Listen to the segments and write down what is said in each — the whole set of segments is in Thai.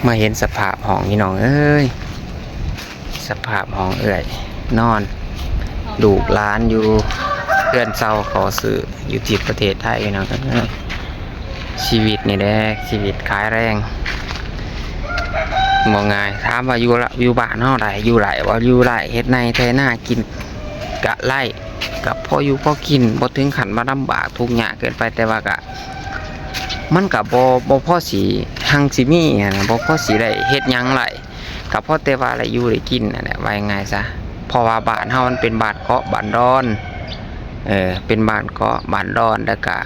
มาเห็นสภาพห้องพี่น้องเอ้ยสภาพห้องเอื่อยนอนลูกหลานอยู่เพื่อนเศร้าขอซื้ออยู่ที่ประเทศไทยพี่น้องชีวิตนี่แหละชีวิตขายแรงมองง่ายถามว่าอยู่บ้านเฮาได้อยู่ไรว่าอยู่ไรเฮ็ดในแท้หน้ากินกะไล่กับพ่ออยู่พ่อกินบ่ถึงขันมาลำบากทุกอย่างเกินไปแต่ว่ากะมันกับบ่พ่อสีหังสิมีนะบ่พ่อสีได้เฮ็ดหยังไรกับพ่อแต่ว่าอะไรอยู่ได้กินนั่นแหละว่ายังไงซะเพราะว่าบ้านเฮามันเป็นบ้านเกาะบ้านดอนเป็นบ้านเกาะบ้านดอนแล้วก็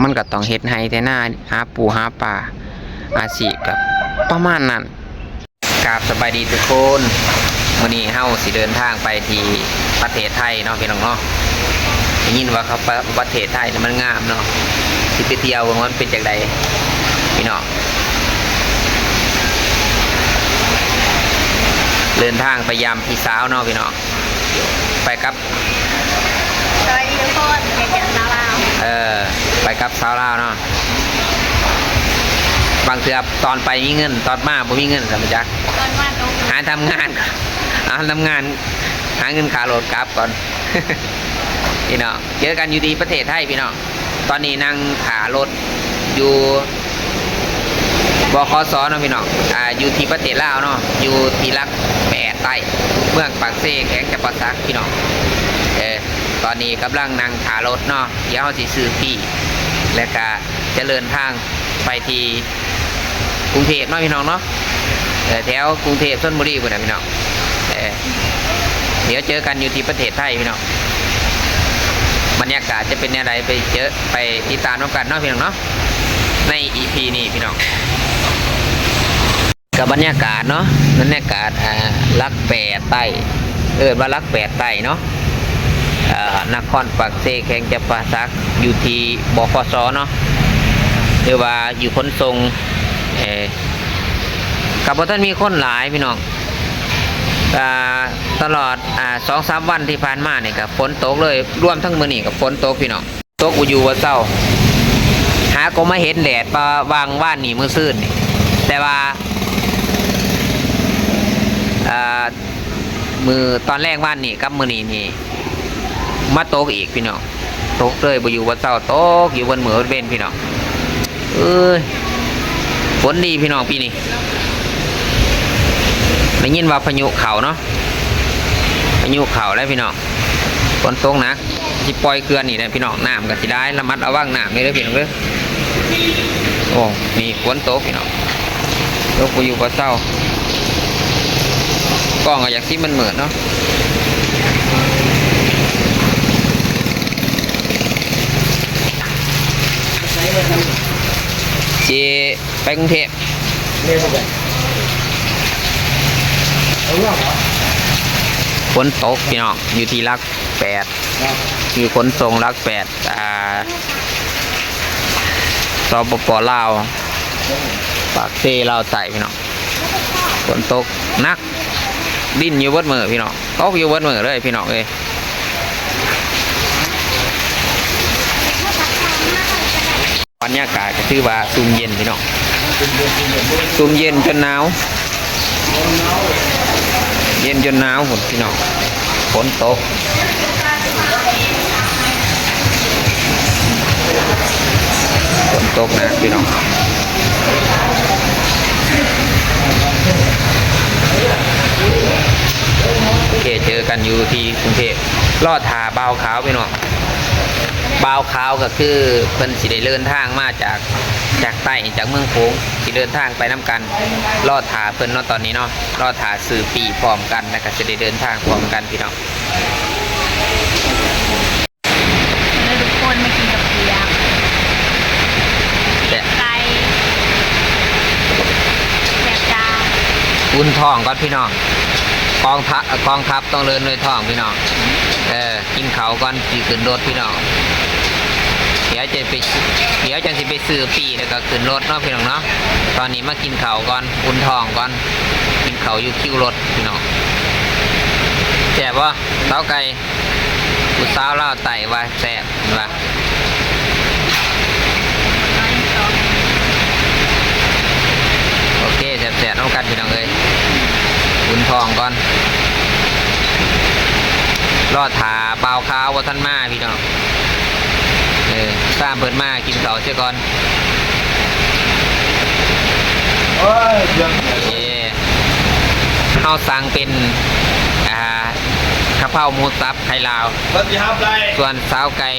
มันก็ต้องเฮ็ดให้แต่หน้าหาปูหาปลาอาชีพกับประมาณนั้นกราบสบายดีทุกคนวันนี้เฮาสิเดินทางไปที่ประเทศไทยเนาะพี่น้องเนาะได้ยินว่าเขาประเทศไทยมันงามเนาะสิไปเที่ยวว่ามันเป็นจังไดพี่น้องเดินทางไปยามพี่สาวเนาะพี่น้องไปกับสวัสดีทุกคนเป็นจากสาวลาวไปกับสาวลาวเนาะบางเทื่อตอนไปมีเงินตอนมาบ่มีเงินสัมปจักตอนมาตรงหาทำงานหาเงินค่ารถกลับก่อน พี่น้องเจอกันอยู่ที่ประเทศไทยพี่น้องตอนนี้นั่งขารถอยู่บขสเนาะพี่น้องอยู่ที่ประเทศลาวเนาะอยู่ที่รักแปดใต้เมืองปากเซ่แข็งจะปะซักพี่น้องตอนนี้กำลังนั่งขารถเนาะเดี๋ยวเขาสิซื้อพี่แล้วก็จะเดินทางไปที่กรุงเทพเนาะพี่น้องเนาะแถวกรุงเทพชลบุรีพุ่นน่ะพี่น้องเดี๋ยวเจอกันอยู่ที่ประเทศไทยพี่น้องบรรยากาศจะเป็นอะไรไปติดตามกันเนาะพี่น้องเนาะใน EP นี้พี่น้องกับบรรยากาศเนาะบรรยากาศรักแปดใต้ว่ารักแปดใต้เนาะนครปักเซแข่งจะปาซักอยู่ที่บขสเนาะหรือว่าอยู่ขนส่งกับท่านมีคนหลายพี่น้องตลอด2-3 วันที่ผ่านมาเนี่ยกับฝนตกเลยร่วมทั้งมื้อนี้กับฝนตกพี่น้องตกอยู่ว่าเศร้าหาก็ไม่เห็นแดดประวางว่านนี่มื้อซื่นนี่แต่ว่ามือตอนแรกว่านนี่กับมื้อนี้นี่มาตกอีกพี่น้องตกเลยบ่อยู่ว่าเศร้าตกอยู่บนเหมือเว้นพี่น้องฝนดีพี่น้องปีนี้ได้ยินว่าพายุเข่าเนาะพายุเข่าแล้วพี่น้องฝนตกนะที่ปล่อยเกลือนี่นะพี่น้องน้ำกันสิได้ระมัดระวังน้ำนี่เลยพี่น้องเลยโอ้นี่ฝนตกพี่น้องตกไปอยู่กับเศร้ากล้องก็อยากซิมันเหมือนเนาะจีไปกรุงเทพฝนตกพี่น้องอยู่ที่รักแปดอยู่ขนส่งรักแปดสปป.ลาวปากเซ่ลาวใส่พี่น้องฝนตกนักดิ้นอยู่วัดมือพี่น้องตกอยู่วัดมือเลยพี่น้องเลยบรรยากาศก็ถือว่าซุ่มเย็นพี่น้องซุ่มเย็นจนหนาวเย็นจนหนาวฝนพี่น้องฝนตกฝนตกนะพี่น้องโอเคเจอกันอยู่ที่กรุงเทพลอดหาบ่าวขาวพี่น้องบ่าวขาวก็คือเพิ่นสิได้เดินทางมาจากใต้จากเมืองโขงสิเดินทางไปน้ำกันรอดถาเพิ่นเนาะตอนนี้เนาะรอดถาสื่อปีพร้อมกันแล้วก็จะได้เดินทางพร้อมกันพี่น้องแล้วทุกคนมากินกับเพียงไก่แบบจาอุ่นท้องก่อนพี่น้องกองทัพต้องเดินด้วยท้องพี่น้องกินเขาก่อนขี่ขึ้นรถพี่น้องเดี๋ยวจะสิไปซื้อปีแล้วก็ขึ้นรถเนาะพี่น้องเนาะตอนนี้มากินเขาก่อนอุ่นท้องก่อนกินเขาอยู่คิวรถพี่น้องแซ่บวะเต้าไก่กูสาวเล่าไต่ว่าแซ่บว่า ก่อนรอถาเปล่าข้าวว่าท่านมาพี่น้องตามเปิดมากินข้าวเสียก่อนเฮาสั่งเป็นกะเพราหมูสับไข่ลาวส่วนสาวไก่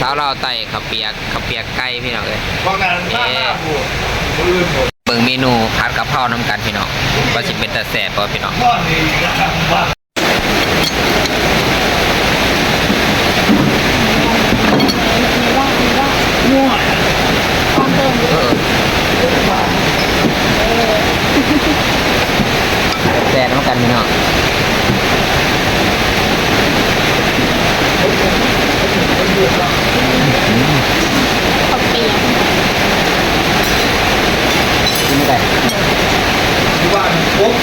สาวลาวไต่ข้าวเปียกไก่พี่น้องเบิ่งเมนูผัดกะเพราน้ำกันพี่น้องว่าสิเป็นตาแซ่บบ่พี่น้องแซ่บน้ำกันพี่น้องข้าวเปียก กินได้ที่บ้านปุ๊บ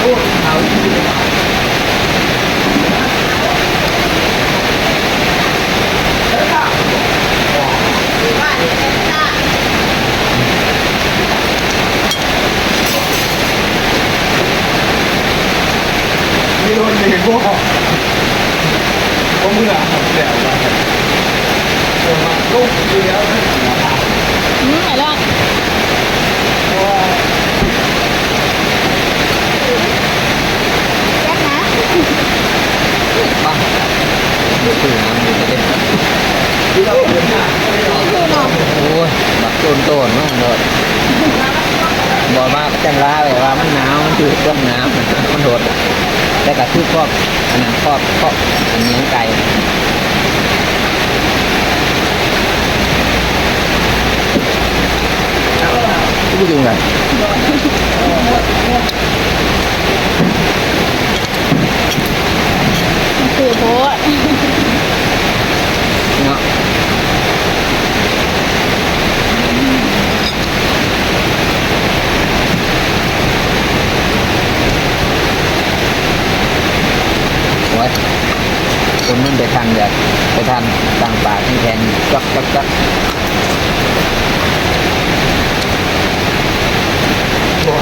โอ้เอาที่บ้านไม่โดนเด็กพวกก็เมื่อแล้วมาลูกดีแล้ว ไหนล่ะแยกนะ บ้างดูตื่นน้ำดูจะเล่น ที่เราเดินหน้า คือหรอ โอ้ยบักโตนมากเลยบอกว่าจังร้าเลยว่ามันหนาวมันจืดต้นน้ำมันโดดแต่กับคือครอบอันนั้นครอบอันนี้ไก่พูดจริงเลย คือโบ๊ะ เนาะโอ้ยคนมันไปทางเดือดไปทางต่างป่าที่แทนจักบัว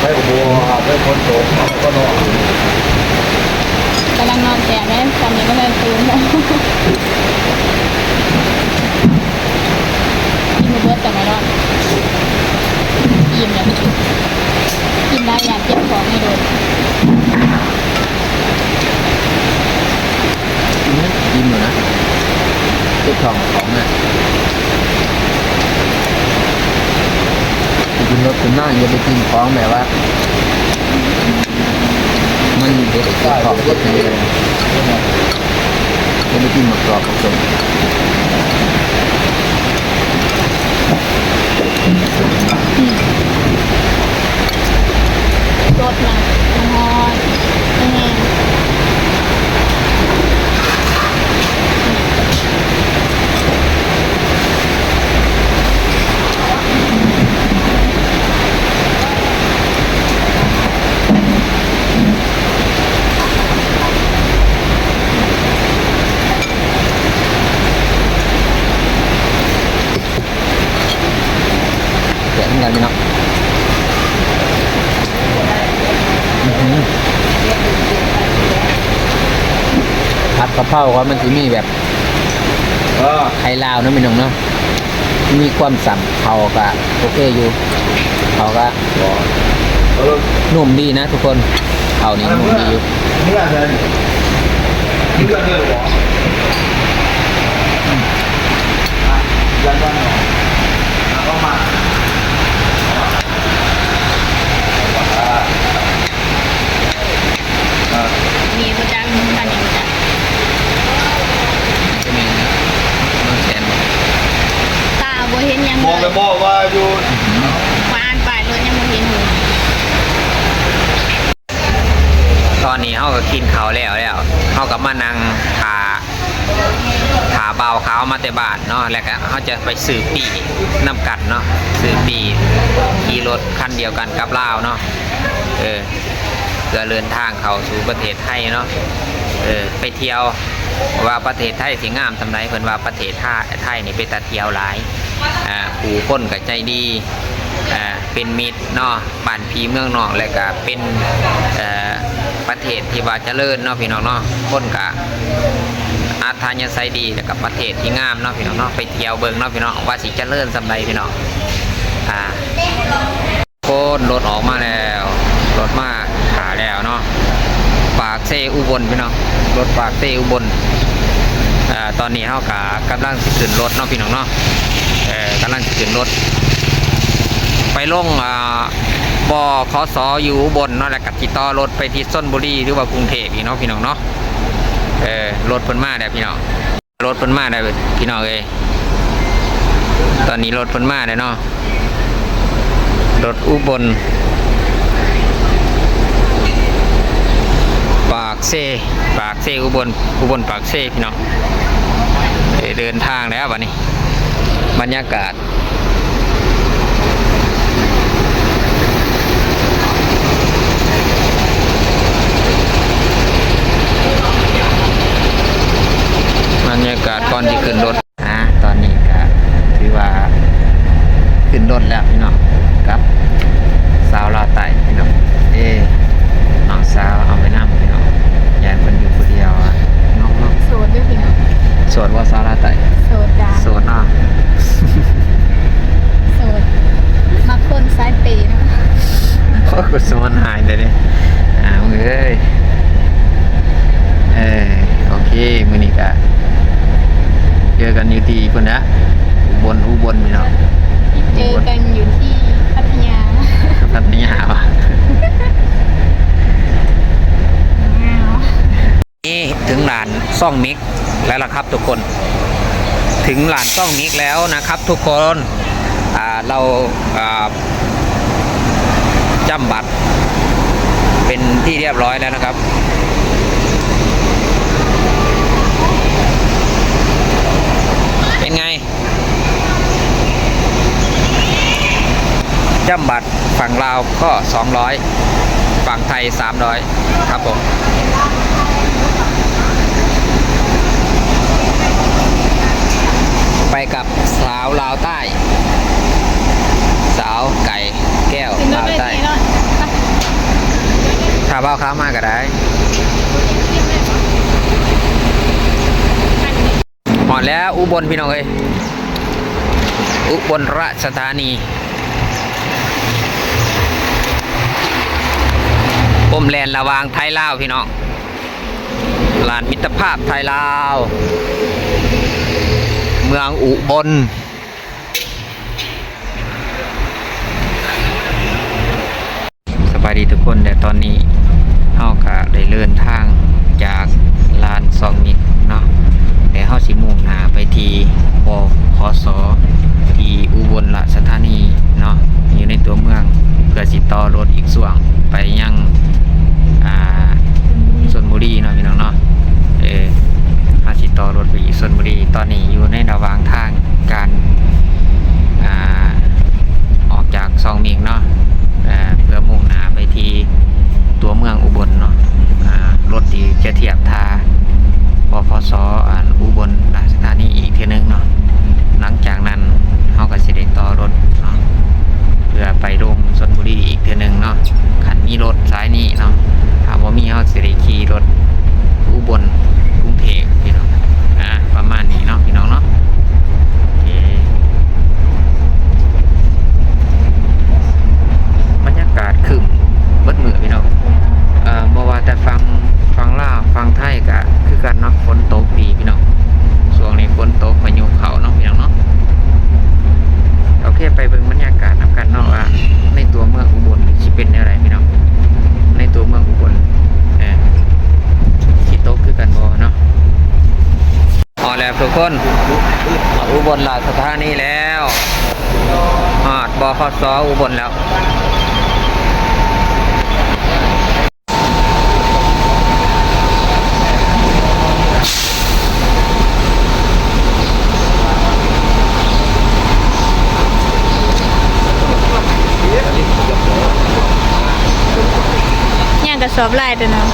ไปบัวไปคนโตก็นอน กำลังนอนแก่แม่ตอนนี้ก็เลยตื่นแล้วกินเบิร์ดแต่ไม่รอดอิ่มเลยกินได้อย่างเจ็บของไม่โดน ยิ้มอยู่นะเจ้าของอ่ะกินรถคุณน่าอย่าไปกินของแบบว่ามันเด็ดเจ้าของเด็ดเลยอย่าไปกินหมกกรอบผสม รสนะมันฮอนแห้งเดี๋ยวกันไปเนาะผัดกะเพราว่ามันจะมีแบบไข่ลาวนะพี่น้องเนาะมีความสัมเขาก็โอเคอยู่เขาก็นุ่มดีนะทุกคนเขานี่นุ่มดีอยู่ เมื่อเลยเมื่อเลยหรอยันวันหรอก็มา มีประจังพันอย่างประจัง จะมีนะน้องแสนบอก ตาบ่เห็นยัง มองไปบอกว่าอยู่ มาอ่านป้ายรถยังบ่เห็นหู ตอนนี้เขาก็กินเขาวแล้วเขาก็มานั่งถาเบาเขามาแต่บ้านเนาะแล้วก็เขาจะไปซื้อปีน้ำกัดเนาะซื้อปีขี่รถคันเดียวกันกับลาวเนาะเพื่อเดินทางเข้าสู่ประเทศไทยเนาะไปเที่ยวว่าประเทศไทยสิงามทำไรเพิ่นว่าประเทศไทยนี่เป็นตาเที่ยวหลายผู้คนก็ใจดี เป็นมิตรเนาะบ้านพี่เมืองนอกแล้วก็เป็นประเทศที่ว่าเจริญเนาะพี่น้องเนาะคนก็อาทานยาไซดีแล้วก็ประเทศที่งามเนาะพี่น้องเนาะไปเที่ยวเบิ่งเนาะพี่น้องว่าสิเจริญสำใดพี่น้องโคตรรถออกมาแล้วรถมาขาแล้วเนาะปากเซอุบลพี่น้องรถปากเซอุบลตอนนี้เขากำลังสิขึ้นรถเนาะพี่น้องเนาะกำลังสิขึ้นรถไปลงบขสอยู่อุบลเนาะแล้วก็ติดต่อรถไปที่ชลบุรีหรือว่ากรุงเทพอีกเนาะพี่น้องเนาะรถเพิ่นมาแล้วพี่น้องรถเพิ่นมาแล้วพี่น้องตอนนี้รถเพิ่นมาแล้วเนาะรถอุบลปากเซอุบลปากเซพี่น้องเดินทางแล้ววันนี้บรรยากาศก่อนที่ขึ้นรถตอนนี้ก็ถือว่าขึ้นรถแล้วพี่น้องครับสาวลาวใต้พี่น้องน้องสาวเอาไปนั่งพี่น้องยายคนอยู่คนเดียวน้องโสดด้วยพี่น้องโสดว่าสาวลาวใต้โสดจ้าโสดเนาะโสดมาคนสายเปย์เนาะโอ้กุศลหายเลยเนี่ยมึงโอเคมื้อนี้ก็เจอกันอยู่ที่พุ่นนะอุบลพี่น้องเจอกันอยู่ที่พัทยาว่ะนี่ถึงลานซ่องมิกแล้วล่ะครับทุกคนถึงลานซ่องมิกแล้วนะครับทุกคนเราจำบัตรเป็นที่เรียบร้อยแล้วนะครับเป็นไงจำบัตรฝั่งลาวก็200ฝั่งไทย300ครับผมไปกับสาวลาวใต้สาวไก่แก้วลาวใต้ถ้าเบ้าข้าวมากก็ได้หอดแล้วอุบลพี่น้องอุบลราชธานีปมแลนระวางไทยลาวพี่น้องลานมิตรภาพไทยลาวเมืองอุบลสบายดีทุกคนแต่ตอนนี้เฮาก็ได้เดินทางจากลานซองมิกเนาะแต่เฮาสิมุ่งหน้าไปที่บขสที่อุบลราชธานีเนาะอยู่ในตัวเมืองเพื่อสิต่อรถอีกส่วนไปยังชลบุรีเนาะพี่น้องเนาะมาสิต่อรถไปอีกชลบุรีตอนนี้อยู่ในระหว่างทางการออกจากซองมิกเนาะเพื่อมุ่งหน้าไปที่ตัวเมืองอุบลเนาะรถที่จะเทียบท่าบขสอุบลราชธานีอีกเทีนึงเนาะหลังจากนั้นเขาก็สิได้ต่อรถเนาะเพื่อไปลงชลบุรีอีกเทีนึงเนาะคันมีรถสายนี้เนาะถ้าว่ามีเขาสิได้ขี่รถอุบลกรุงเทพพี่น้องประมาณนี้เนาะพี่น้องเนาะบรรยากาศคึมเบิดมือพี่น้องบ่ว่าแต่ฟังลาวฟังไทยก็คือกันเนาะฝนตกดีพี่น้องช่วงนี้ฝนตกพายุเข้าเนาะพี่น้องเนาะโอเคไปเบิ่งบรรยากาศนำกันเนาะว่าในตัวเมืองอุบลสิเป็นอะไรพี่น้องในตัวเมืองอุบลสิตกคือกันบ่เนาะแล้วทุกคนอุบลราชธานีแล้วบขสอุบลแล้วกระสอบลายตัวน้อง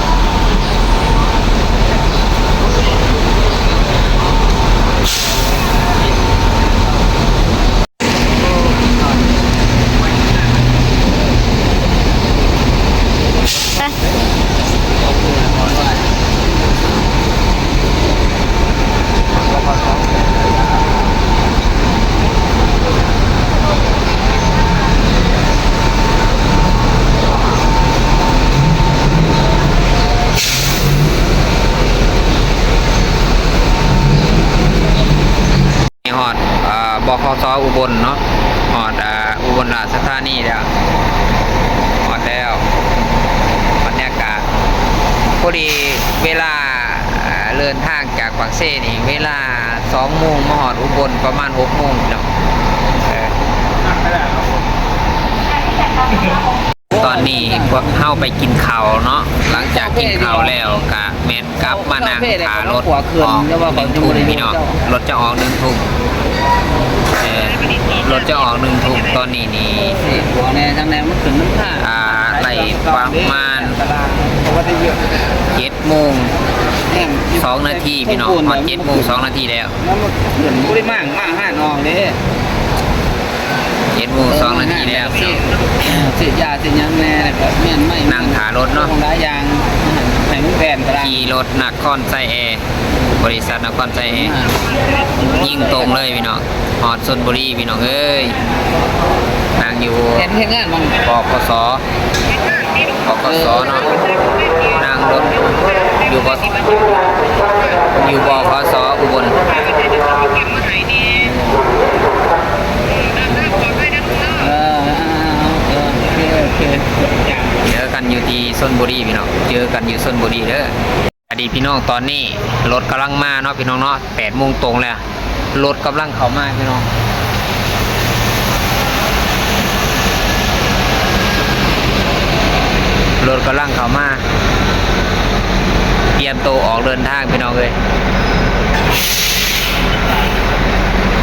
คสอุบลเนาะหอดอุบลราชธานีแล้วหอดแล้วบรรยากาศพอดีเวลาเดินทางจากปากเซ่นี่เวลา2 โมงมาหอดอุบลประมาณ6 โมงเนาะตอนนี้พวกเข้าไปกินข้าวเนาะหลังจากกินข้าวแล้วกะแมนกลับมานั่งขารถออก1 ทุ่มพี่น้องรถจะออก1 ทุ่มรถจะออก1 ทุ่มตอนนี้นี่ หัวแน่ทั้งแนวมันขึ้นน้ำท่า ไล่ประมาณ7 โมง 2 นาทีพี่น้องหอด7 โมง 2 นาทีแล้ว แล้วมันเหมือนไม่ได้มั่งห้านองเลย 7 โมง 2 นาทีแล้ว เสียยาเสียยังแน่เลยแบบเมียนไม่ นั่งขารถเนาะ ของร้ายยางให้มันแผ่นกระดาษ ขี่รถนครไซแอร์บริษัทนครไซแอร์ยิ่งตรงเลยพี่น้องหอดชลบุรีพี่น้องเอ้ยนั่งอยู่ เห็นแค่งานมัน บกสเนาะนั่งรถอยู่บกสอุบลโอเคอย่าง เจอกันอยู่ที่ชลบุรีพี่น้องเจอกันอยู่ชลบุรีเด้ออดีพี่น้องตอนนี้รถกำลังมาเนาะพี่น้องเนาะ8 โมงตรงแล้วรถกำลังเข้ามาพี่น้องรถกำลังเข้ามาเตรียมตัวออกเดินทางพี่น้องเลย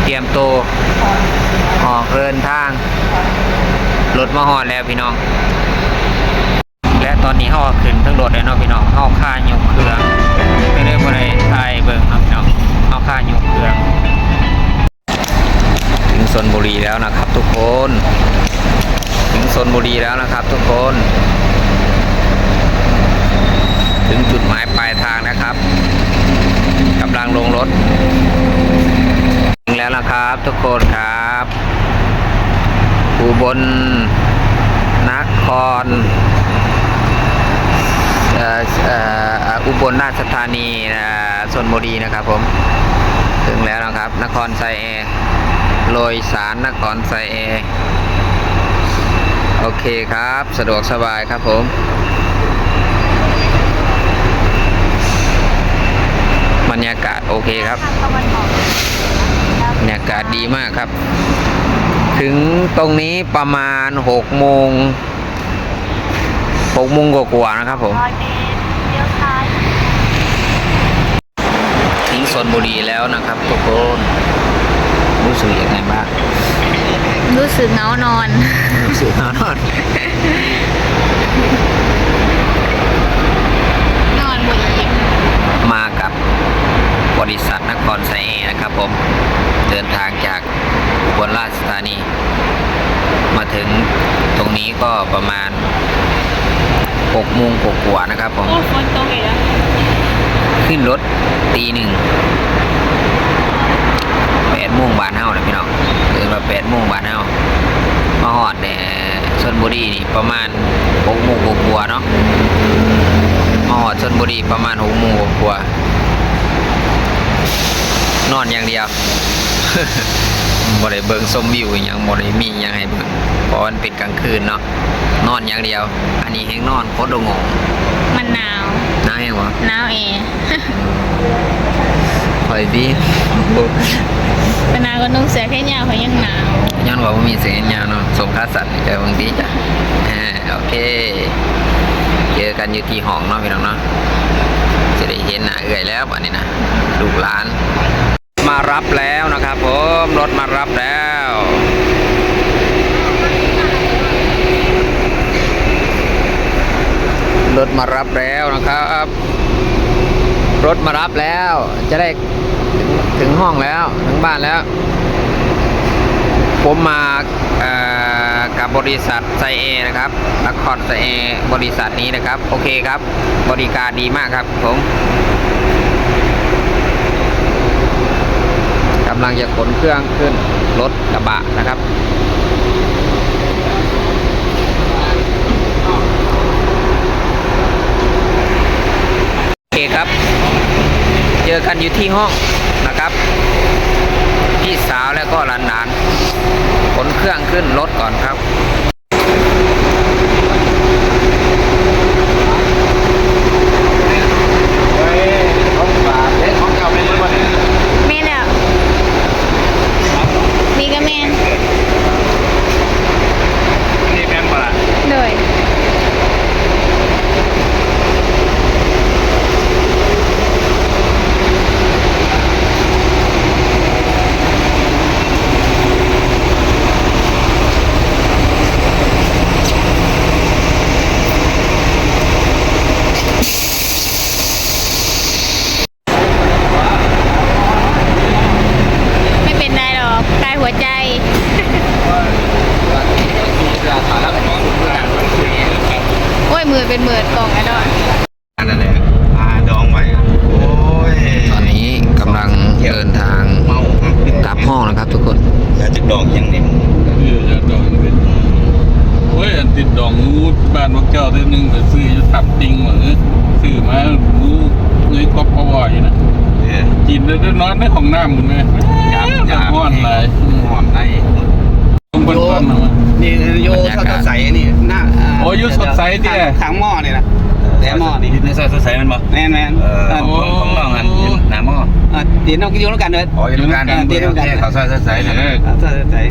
เตรียมตัวออกเดินทางรถมาฮอดแล้วพี่น้องและตอนนี้เขาขึ้นทั้งรถเลยเนาะพี่น้องเขาค่ายกเครื่องไม่ได้บริไทยเบิ่งครับพี่น้องเขาค่ายกเครื่องถึงชลบุรีแล้วนะครับทุกคนถึงชลบุรีแล้วนะครับทุกคนถึงจุดหมายปลายทางนะครับกำลังลงรถถึงแล้วนะครับทุกคนครับอุบลนครอุบลราชธานีชลบุรีนะครับผมถึงแล้วนะครับนครไซแอร์โรยสารนครไซแอร์โอเคครับสะดวกสบายครับผมบรรยากาศโอเคครับบรรยากาศดีมากครับถึงตรงนี้ประมาณ6 โมงกว่าๆนะครับผมถึงชลบุรีแล้วนะครับทุกคนรู้สึกยังไงบ้าง รู้สึกเหงานอน รู้สึกนอน นอนบนอิ่ม มากับบริษัทนครไซแอร์นะครับผมเดินทางจากอุบลราชธานีมาถึงตรงนี้ก็ประมาณ6 โมงกว่าๆนะครับผม โอ้ฝนตกอีกแล้ว ขึ้นรถตี 1 8 โมงบ้านเฮาเลยพี่น้องเดินมา8 โมงบ้านเฮามาฮอดชลบุรีนี่ประมาณ6 โมงกว่าๆเนาะมาฮอดชลบุรีประมาณ6 โมงกว่าๆนอนอย่างเดียว บ่ได้เบิ่งชมวิวอหยังบ่ได้มีหยังให้เบิ่งเพราะมันเป็นกลางคืนเนาะนอนอย่างเดียวอันนี้แฮงนอนโคตรงง มันหนาว น้าแฮงวะ หนาวเอง คอยดี เวลาก็นุ่งเสื้อแค่ยาวเขายังหนาว ย้อนว่าบ่มีเสียงยาวเนาะสมค่าสัตว์เจอบางทีจ้ะโอเคเจอกันอยู่ที่ห้องเนาะพี่น้องเนาะจะได้เห็นหน้าเอื่อยแล้วบัดนี้นะลูกหลานมารับแล้วนะครับผมรถมารับแล้วรถมารับแล้วนะครับรถมารับแล้วจะได้ถึงห้องแล้วถึงบ้านแล้วผมมากับบริษัทไซเอนะครับนครไซเอบริษัทนี้นะครับโอเคครับบริการดีมากครับผมกำลังจะขนเครื่องขึ้นรถกระบะนะครับโอเคครับเจอกันอยู่ที่ห้องนะครับพี่สาวแล้วก็หลาน เครื่องขึ้นรถก่อนครับแม่แล้วมีก็แม่น นี่แม่นปะ เลย ไม่เป็นไรหรอกใกล้หัวใจ โอ้ยมือเป็นมือกล่องไอ้ดอน อันนั้นแหละดองไว้โอ้ย ตอนนี้กำลังเดินทาง เมาก ลับห้องนะครับทุกคน แล้วจะดองยังนี่ จะดองเป็นโอ้ยอันติดดองงูบ้านพวกเจ้าเท่านึงไปซื้ออยู่ตับจริงเหมือนซื้อมางูเงยก็พอบ่อยนะ เนี่ย กินแล้วได้นอนในของน้ำมึงเลยยามห้อนเลย ห่อนใน ต้องเป็นก้อนมา นี่โยเขาจะใส่นี่หน้า โอ้ยสดใสเตี้ย ถังหม้อนี่นะแต่หม้อนี่ ในซอยสดใสมันบ่ แม่นแม่น ของน้องอันหน้าหม้อ เดี๋ยวน้องกินอยู่ด้วยกันเลย อ๋ออยู่กันเดียวกันเขาซอยสดใสนะ ใส่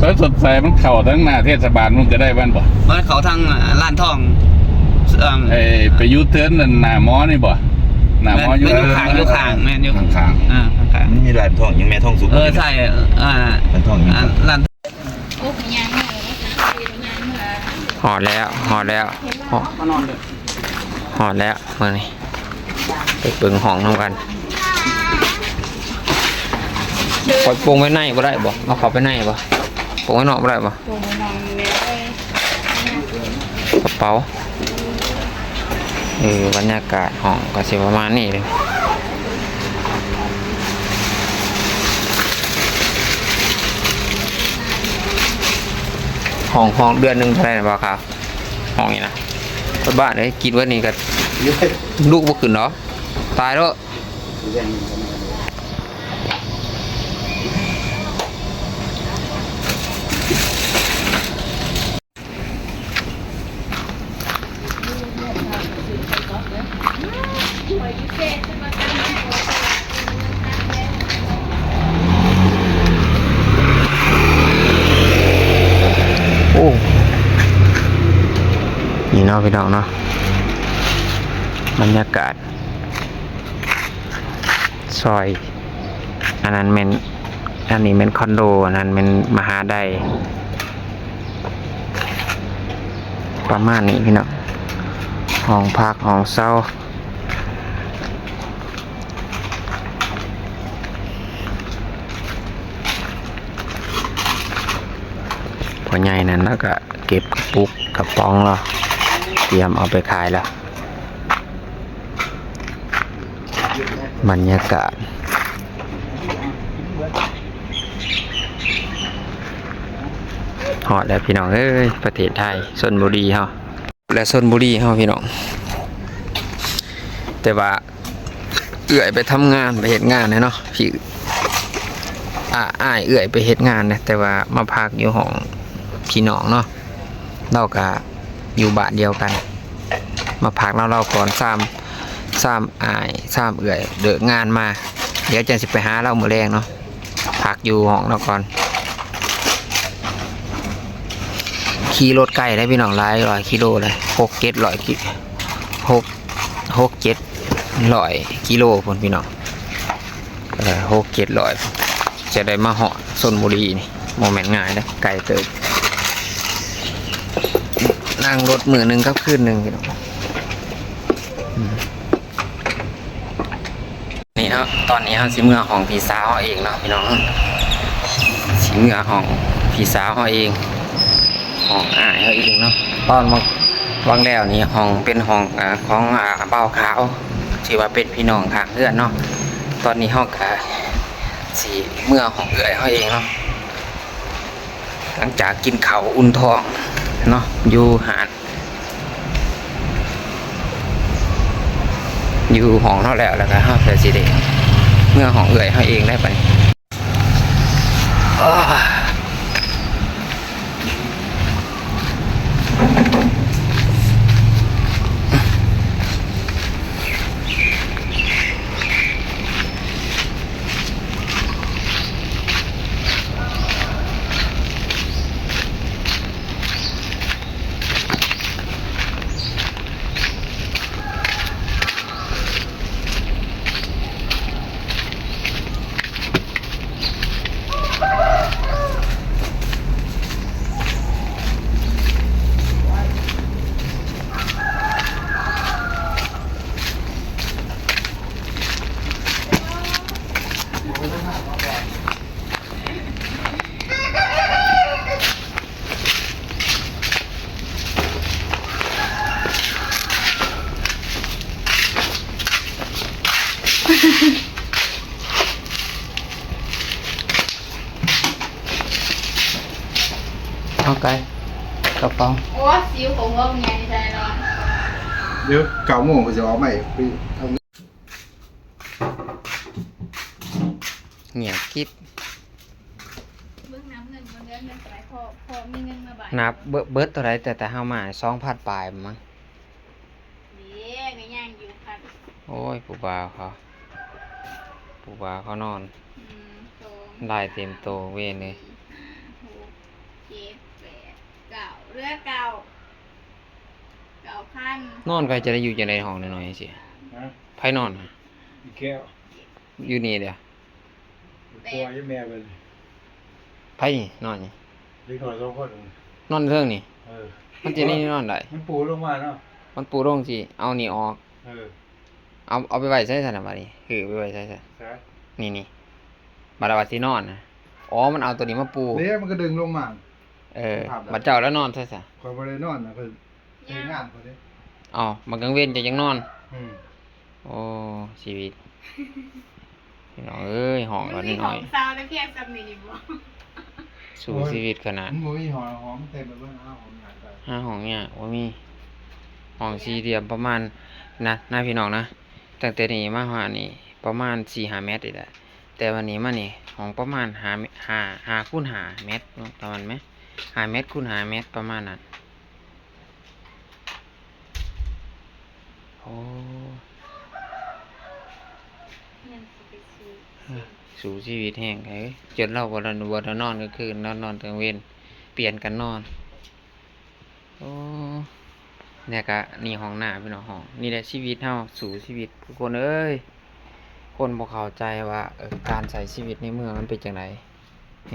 ซอยสดใสมันเข่าทั้งหน้าเทศบาลมันจะได้บ้านบ่ มันเขาทางร้านทอง ไปยูเทิร์นนั่นหน้าหม้อนี่บ่หน้าหม้ออยู่ อยู่ข้างแม่นอยู่ข้าง ข้าง ข้าง ๆมีร้านทองยังแม่ทองสุก ใช่ร้านทองยัง ร้าน โอ้ยยังเหรอ หอดแล้วหอดแล้วหอด มานอนเลย หอดแล้วมานี่ไปเปิงห้องน้ำกันปล่อยโปงไว้ในบ่ได้บ่เอาเขาไปในบ่โปงไว้นอกบ่ได้บ่ โอ้ยนอนเลย กระเป๋าบรรยากาศห้องก็สิประมาณนี้เลยห้องเดือนหนึ่งเท่าไหร่นะบ่ครับห้องนี้นะไปบ้านเลยกินไว้นี่ก็ลูกบ่ขึ้นเนาะตายแล้วโอ้นี่เนาะพี่น้องเนาะบรรยากาศซอยอันนั้นเป็นอันนี้เป็นคอนโดอันนั้นเป็นมหาไดประมาณนี้พี่น้องห้องพักห้องเช่าพอใหญ่นั้นแล้วก็เก็บกระปุกกระป๋องแล้วเตรียมเอาไปขายแล้วบรรยากาศหอดแล้วพี่น้องเอ้ยประเทศไทยชลบุรีเฮาและชลบุรีเฮาพี่น้องแต่ว่าเอื้อยไปทำงานไปเฮ็ดงานเนาะพี่อ้ายเอื้อยไปเฮ็ดงานนะแต่ว่ามาพักอยู่ห้องพี่น้องเนาะเราก็อยู่บ้านเดียวกันมาพักเราก่อนซ้ำอ้ายซ้ำเอื้อยเดินงานมาเดี๋ยวจะสิไปหาเรามื้อแรงเนาะพักอยู่ห้องเราก่อนขี่รถไกลได้พี่น้องหลายร้อยกิโลเลย6-700กิโลพุ่นพี่น้อง6-700จะได้มาเหาะชลบุรีนี่โมเมนต์ง่ายนะไกลเติบนั่งรถมือหนึ่งครับคืนหนึ่งพี่น้องนี่ครับตอนนี้เขาสิเมื่อของพี่สาวเขาเองเนาะพี่น้องสิเมื่อของพี่สาวเขาเองห้องอ้ายเขาเองเนาะตอนมาวังแล้วนี่ห้องเป็นห้องของเบาขาวชื่อว่าเป็นพี่น้องข้างเพื่อนเนาะตอนนี้เขาก็สีเมื่อห้องเอื่อยเขาเองเนาะหลังจากกินข้าวอุ่นท้องเนาะอยู่หาดอยู่ห้องเขาแล้วก็เขาเสียสิเด็เมื่อห้องเอื่อยเขาเองได้ไปโอ้ เอาไกลกระเป๋า โอ้ซิวของว่าไงใจร้อน เดี๋ยว9 โมงก็จะออกใหม่ไปทำ เงียบคิด เบื้องน้ำเงินบนเดือนเงินไปพอมีเงินมาบ่าย นับเบิดตัวไรแต่เฮามา2,000ปลายมั้ง เดี๋ยวก็ย่างอยู่ค่ะ โอ้ยผู้บ่าวเขานอน โต ลายเต็มโตเว้นเลย 6 7 8 9เรือเก่าพัน นอนก็จะได้อยู่จังได๋ห้องน้อยๆสิ นะ ไผนอนน่ะ อีแก้ว อยู่นี่เด้อ ตัวยังแม่เป็น ไผนี่นอนนี่ เล็กน้อย2 คน นอนเทิงนี่ มันจะนี่นอนได้ มันปูลงมาเนาะ มันปูโรงสิเอานี่ออก เอาไปไว้ใส่ซั่นน่ะบัดนี้คือไปไว้ใส่ซั่น ใช่ นี่บัดว่าสินอนน่ะอ๋อมันเอาตัวนี้มาปู เดี๋ยวมันก็ดึงลงมา บัดเจ้าแล้วนอนใส่ซะ คอยบ่ได้นอนนะเพิ่นเฮ็ดงานเพิ่นเด้ อ๋อมันกลางเว้นจะยังนอน อืม โอ้ชีวิตพี่น้องเอ้ยห้องก็ มีข น้ อ อย งซาวแล้วเพียงสำนีบ่ ๆสู้ชีวิตขนาด มันบ่มีหอมเต็มไปเบิ่งหอมงานไป 5ห้องเนี่ยว่ามีห้องสี่เหลี่ยมประมาณนะพี่น้องนะตั้งแต่นี้มาหานี่ประมาณ 4-5 เมตรนี่แหละแต่วันนี้มานี่ห้องประมาณ5คูณ5 เมตรเนาะประมาณไหม5 เมตรคูณ5 เมตรประมาณนั้นโอ้ เงินสิไปซื้อ สู่ชีวิตแห้งไงจนเราบ่ได้นอนก็คือนอนกลางเว้นเปลี่ยนกันนอนโอ้เนี่ยก็นี่ห้องหน้าพี่น้องห้องนี่แหละชีวิตเฮาสู่ชีวิตทุกคนเอ้ยคนบ่เข้าใจว่าการใช้ชีวิตในเมืองมันเป็นจังได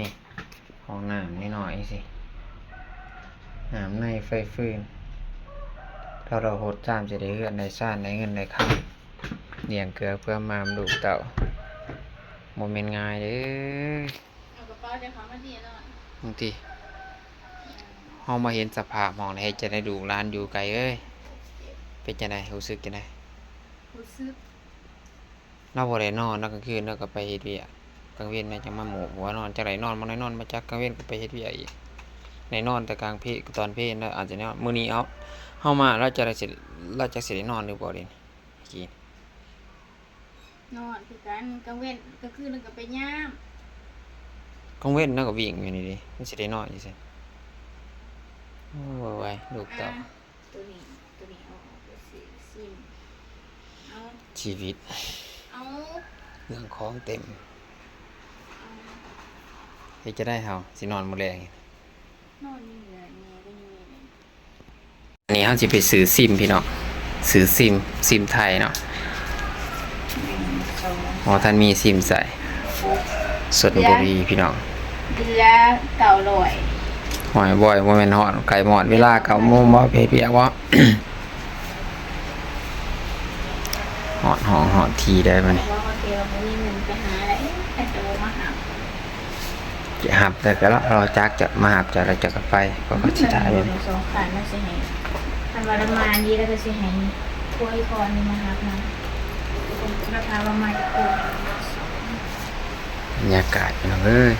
นี่ห้องน้ำน้อยๆสิน้ำในไฟฟืนถ้าเราโหดจ้ามจะได้เฮือนได้ซ่านได้เงินได้ค่ำเลี้ยงเกลือเพื่อมามลูกเต่าบ่แม่นง่ายเด้อ เอากระเป๋าเดี๋ยวเขามาดีเนาะ บางทีเฮามาเห็นสภาพห้องให้จะได้ดูร้านอยู่ไกลเอ้ยเป็นจังไดรู้สึกจังได รู้สึก เราบ่ได้นอนแล้วกลางคืนเราก็ไปเฮ็ดเวียกกลางเว้นแม่จังมาหมู่หัวนอนจังไดนอนบ่ได้นอนมาจักกลางเว้นก็ไปเฮ็ดเวียกอีกในนอนแต่กลางเพตอนเพลแล้วอาจจะนอนมื้อนี้เฮามาเราจะได้สิได้นอนหรือบ่เด้กิน นอนคือกันกลางเว้นก็คือนึงก็ไปย่าม กลางเว้นเราก็วิ่งอยู่นี่ดิมันสิได้นอนอยู่ซั่นโอ้ไว้ลูกเต่า ตัวนี้เอาออกไปสิซิมเอา ชีวิต เอา เรื่องของเต็มเฮ็ดจะได้เฮาสินอนมื้อแลง นอนนี่เหลือแม่ก็ยังมีเลย อันนี้เขาจะไปซื้อซิมพี่น้องซื้อซิมไทยเนาะอ๋อท่านมีซิมใส่สดบุรีพี่น้อง เดือเก่าลอย หอยบ่อยโมเมนหอดไก่หมอดเวลาเก่าโมงบ่เพียกว่า หอดห้องหอดทีได้มั้ย ว่าเขาเตียวมันมีเงินไปหาอะไรแต่ตัวมาหา จะหับแต่ก็เราจักจะมาหับจะเราจะกลับไปก็สิถ่ายไป สองขันน่าสิให้อันว่าละมาดีแล้วก็สิให้ถ้วยคอนี่มาหามาราคาประมาณจะโกง บรรยากาศพี่น้องเอ้ย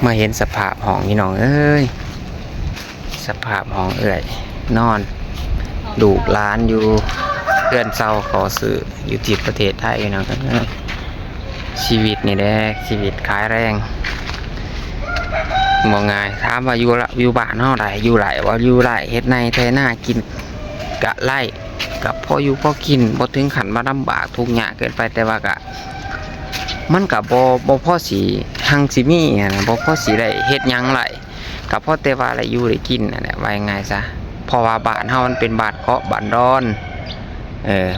มาเห็นสภาพห้องพี่น้องเอ้ยสภาพห้องเอื่อยนอนดูกร้านอยู่เพื่อนเศร้าขอซื้ออยู่ที่ประเทศไทยพี่น้องเอ้ย ชีวิตนี่แหละชีวิตขายแรงบ่ง่ายถามว่าอยู่บ้านเฮาได้อยู่ไหลว่าอยู่ไหลเฮ็ดในไถนากินกะไล่กับพ่ออยู่พ่อกินบ่ถึงขั้นว่าลำบากทุกข์ยากเกินไปแต่ว่าก็มันก็บ่พอสิหังสิมีนะบ่พอสิได้เฮ็ดหยังไหลก็พอแต่ว่าได้อยู่ได้กินนั่นแหละว่ายังไงซะเพราะว่าบ้านเฮามันเป็นบ้านเกาะบ้านดอน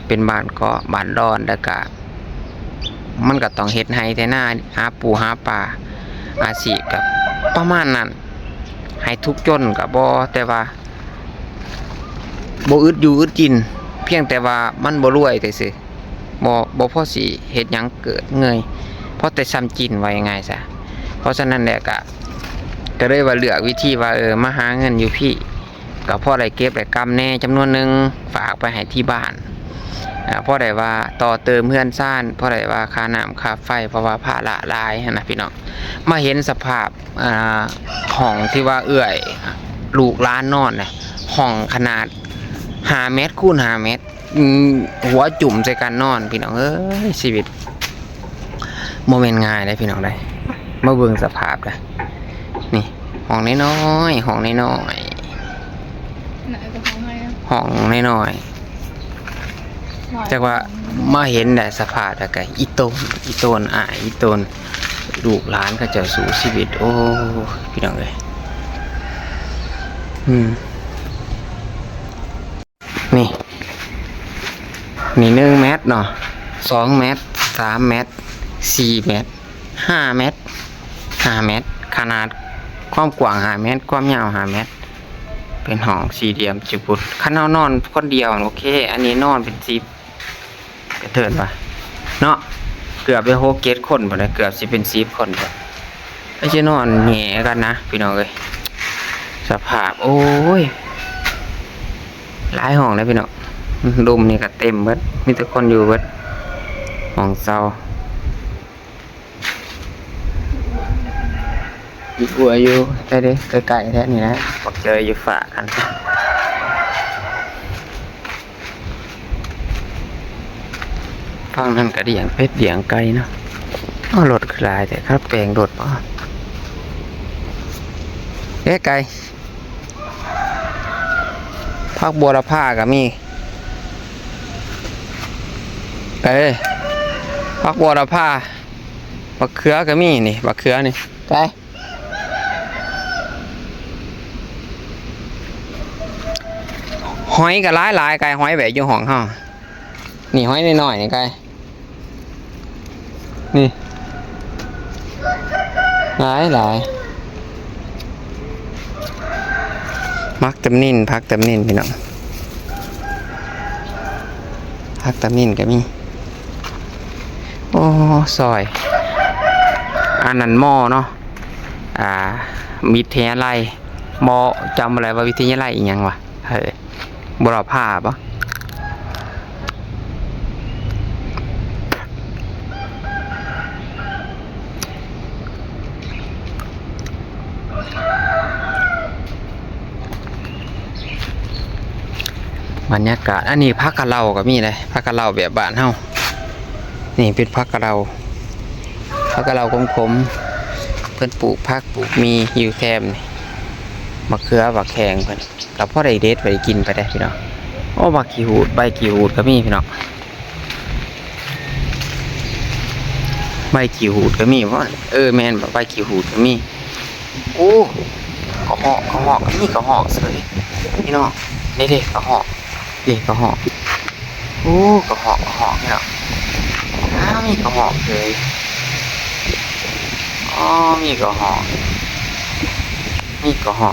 เป็นบ้านเกาะบ้านดอนแล้วก็มันก็ต้องเฮ็ดไร่ไถนาหาปูหาปลาอาชีพกับประมาณนั้นให้ทุกข์จนก็บ่แต่ว่าบ่อึดอยู่อึดกินเพียงแต่ว่ามันบ่รวยซื่อบ่พอสิเฮ็ดหยังเกิดเงยเพราะแต่ซ้ำกินว่ายังไงซะเพราะฉะนั้นแหละก็เลยว่าเลือกวิธีว่ามาหาเงินอยู่พี่ก็พอได้เก็บได้กำแน่จำนวนนึงฝากไปให้ที่บ้านพอได้ว่าต่อเติมเพื่อนซ่านพอได้ว่าค่าน้ำค่าไฟเพราะว่าภาระหลายนะพี่น้องมาเห็นสภาพห้องที่ว่าลูกร้านนอนเนี่ยห้องขนาด5 เมตรคูณ5 เมตรหัวจุ่มใส่กันนอนพี่น้องชีวิตโมเมนต์ง่ายเลยพี่น้องได้มาเบิ่งสภาพเลยนี่ห้องน้อยๆห้องน้อย ไหนก็ของให้ ๆห้องน้อยๆจากว่ามาเห็นแต่สภาพแล้วก็อีโตนอีโตนลูกหลานก็จะสู่ชีวิตโอ้พี่น้องเลยนี่1 เมตรเนาะ2 เมตร3 เมตร4 เมตร5 เมตร5 เมตรขนาดความกว้าง5 เมตรความยาว5 เมตรเป็นห้องสี่เหลี่ยมจุบุดคันเอานอนคนเดียวโอเคอันนี้นอนเป็น10กระเทินป่ะเนาะเกือบไป6-7 คนบ่ได้เกือบสิเป็น10 คนป่ะไม่ใช่นอนแหงกันนะพี่น้องเอ้ยสภาพโอ้ยหลายห้องเลยพี่น้องดุมนี่ก็เต็มเบิดมีแต่คนอยู่เบิดห้องเซาอีกอัวอยู่ได้เด้ใกล้ๆแท้นี่นะบอกเจออยู่ฝากกันฟังนั่นก็เดียงเป็ดเดียงไก่เนาะรถคลายแต่ครับแปลงรถป่ะไก่พักบัวละผ้าก็มีพักบัวละผ้าบักเขือก็มีนี่บักเขือนี่ไก่หอยก็หลายไก่หอยแบบอยู่ห้องเฮานี่หอยน้อยๆนี่ไก่นี่หลายมักตำนินพักตำนินพี่น้องพักตำนินก็มีโอ้ซอยอันนั้นหม้อเนาะวิทยาลัยหม้อจำอะไรว่าวิทยาลัยอีกยังวะบรผ้าปะบรรยากาศอันนี้พักกะเหล่าก็มีเลยพักกะเหล่าแบบบ้านเฮานี่เป็นพักกะเหล่าคมๆเพิ่นปลูกพักปลูกมีอยู่แคมนี่มะเขือบักแขงเพิ่นกับพ่อได้เด็ดไปกินไปได้พี่น้องโอ้บักขี้หูดใบขี้หูดก็มีพี่น้องใบขี้หูดก็มีเพราะแม่นใบขี้หูดก็มีโอ้กระหอกก็มีกระหอกเสยพี่น้องนี่เด็กกระหอกกระหอกโอ้กระหอกพี่น้องมีกระหอกเลยมีกระหอก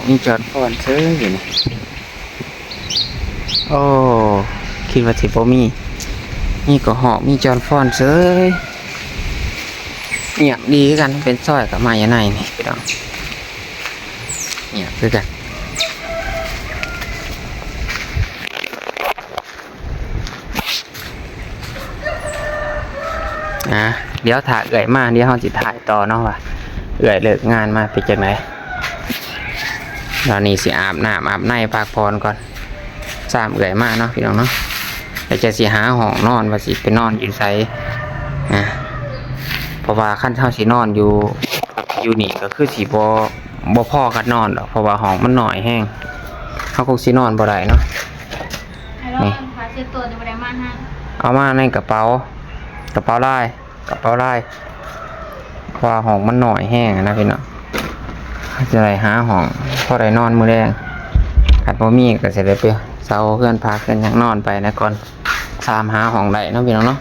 มีจอดฟอนเซอร์อยู่นี่โอ้คิดว่าสิบ่มีกระหอกมีจอดฟอนเซอร์เงียบดีกันเป็นซอยกับมายาไนนี่พี่น้องเงียบคือกันเดี๋ยวถ่ายเอื่อยมาเดี๋ยวเราจะถ่ายต่อเนาะว่าเอื่อยเลิกงานมาเป็นจังไงตอนนี้สิอาบน้ำอาบในพักผ่อนก่อนเอื่อยมาเนาะพี่น้องเนาะเดี๋ยวจะสิหาห้องนอนว่าสิไปนอนอยู่ไสพอ ราะว่าคันเฮาสินอนอยู่นี่ก็คือสิบ่พอกันนอนดอกเพราะว่าห้องมันน้อยแฮงเฮาคงสินอนบ่ได้เนาะ ให้เราพาเช็ดตัวจะไปได้มากฮะ เอามาในกระเป๋าลายเพราะว่าห้องมันน้อยแห้งนะพี่น้องจะได้หาห้องพอได้นอนมื้อแรงคันบ่มีก็สิได้ไปเซาเพื่อนพาเพื่อนหยังนอนไปนะก่อนตามหาห้องได้เนาะพี่น้องเนาะ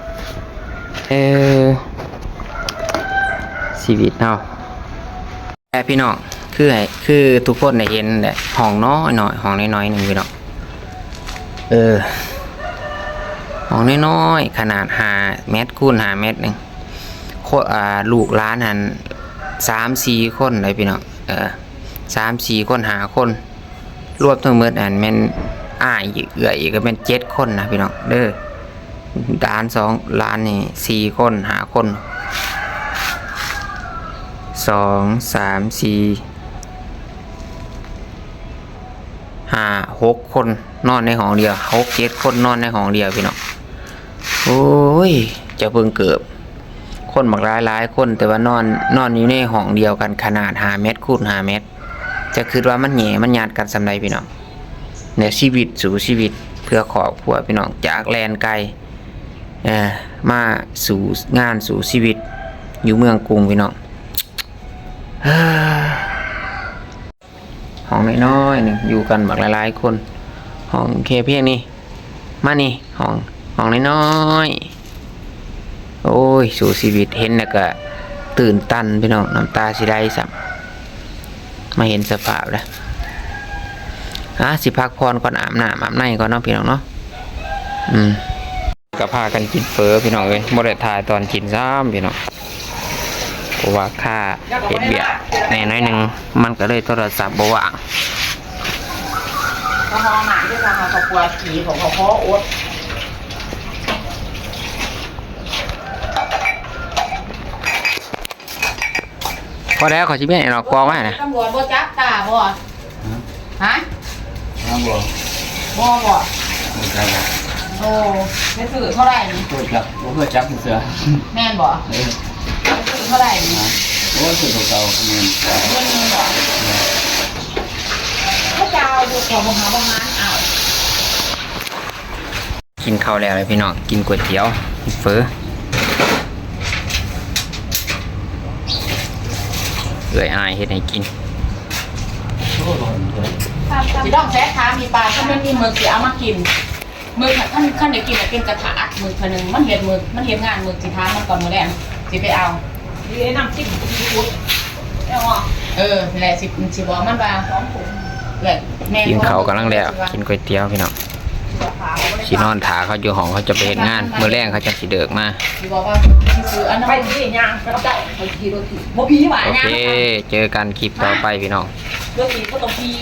ชีวิตเฮาแต่พี่น้องคือทุกคนได้เห็นแหละห้องน้อยห้องน้อยๆนึงพี่น้องห้องน้อยๆขนาด5 เมตรคูณ5 เมตรนึงลูกหลานหัน3-4 คนเลยพี่น้อง3-4 คน5 คนรวมทั้งหมดอันแม่นอ้ายอีกเอื้อยอีกก็เป็น7 คนนะพี่น้องเด้อหลาน2หลานนี่4 คน5 คน2 3 4 5 6 คนนอนในห้องเดียว6-7 คนนอนในห้องเดียวพี่น้องโอ้ยจะเพิ่งเกิดคนบักหลายคนแต่ว่านอนอยู่ในห้องเดียวกันขนาด5 เมตรคูณ5 เมตรจะคิดว่ามันแหน่มันญาติกันสำใดพี่น้องเนี่ยชีวิตสู่ชีวิตเพื่อครอบครัวพี่น้องจากแลนไกลมาสู่งานสู่ชีวิตอยู่เมืองกรุงพี่น้องห้องน้อยๆนึงอยู่กันบักหลายๆคนห้องแค่เพียงนี้มานี่ห้องน้อยๆโอ้ยสู่ชีวิตเห็นแล้วก็ตื่นตันพี่น้องน้ำตาสิไหลซ้ำมาเห็นสภาพแล้วสิพักพรก่อนอาบน้ำอาบในก่อนเนาะพี่น้องเนาะก็พากันกินเฟอพี่น้องเลยบ่ได้ถ่ายตอนกินซ้ำพี่น้องเพราะว่าค่าเฮ็ดเบียดแน่น้อยหนึงมันก็เลยโทรศัพท์บ่ว่าง พอหมาด้วยค่ะเขากลัวผีของเขาพ่ออด พอแล้วขอชิมให้เรากองไว้นะ ตำรวจบ่จับตาบ่ฮะ น้ำบ่ บ่บ่ ไม่ใช่บ่ โอ้ไปซื้อเท่าไหร่นี่ เพื่อจับเสือ แม่นบ่ไปซื้อเท่าไหร่นี่ โอ้สุดเก่าเงิน เงินนึงบ่ถ้าจะเอาอยู่ของบ่หาบ่หารเอา กินข้าวแล้วเลยพี่น้องกินก๋วยเตี๋ยวกินเฟอเอื่อยอายเฮ็ดให้กิน สิต้องแซ่ค้ามีปลาถ้าไม่มีหมึกสิเอามากินหมึกขั้นได้กินเป็นกระถาหมึกเท่านึงมันเฮ็ดหมึกมันเฮ็ดงานหมึกสิถามมันก่อนมื้อแรกสิไปเอานี่น้ำจิ้มพุดแหละสิบอกมันว่าแหละแม่ กินข้าวกำลังแล้วกินก๋วยเตี๋ยวพี่น้องสินอนถาเขาอยู่ห้องเขาจะไปเฮ็ดงานมื้อแรงเขาจะสิเดิกมา สิบอกว่าสิซื้ออันนั้นไปที่ย่างแล้วก็ไปขี่รถขี่บ่ผีหว่า โอย่าง เคเจอกันคลิปต่อไปพี่น้อง รถขี่ก็ต้องขี่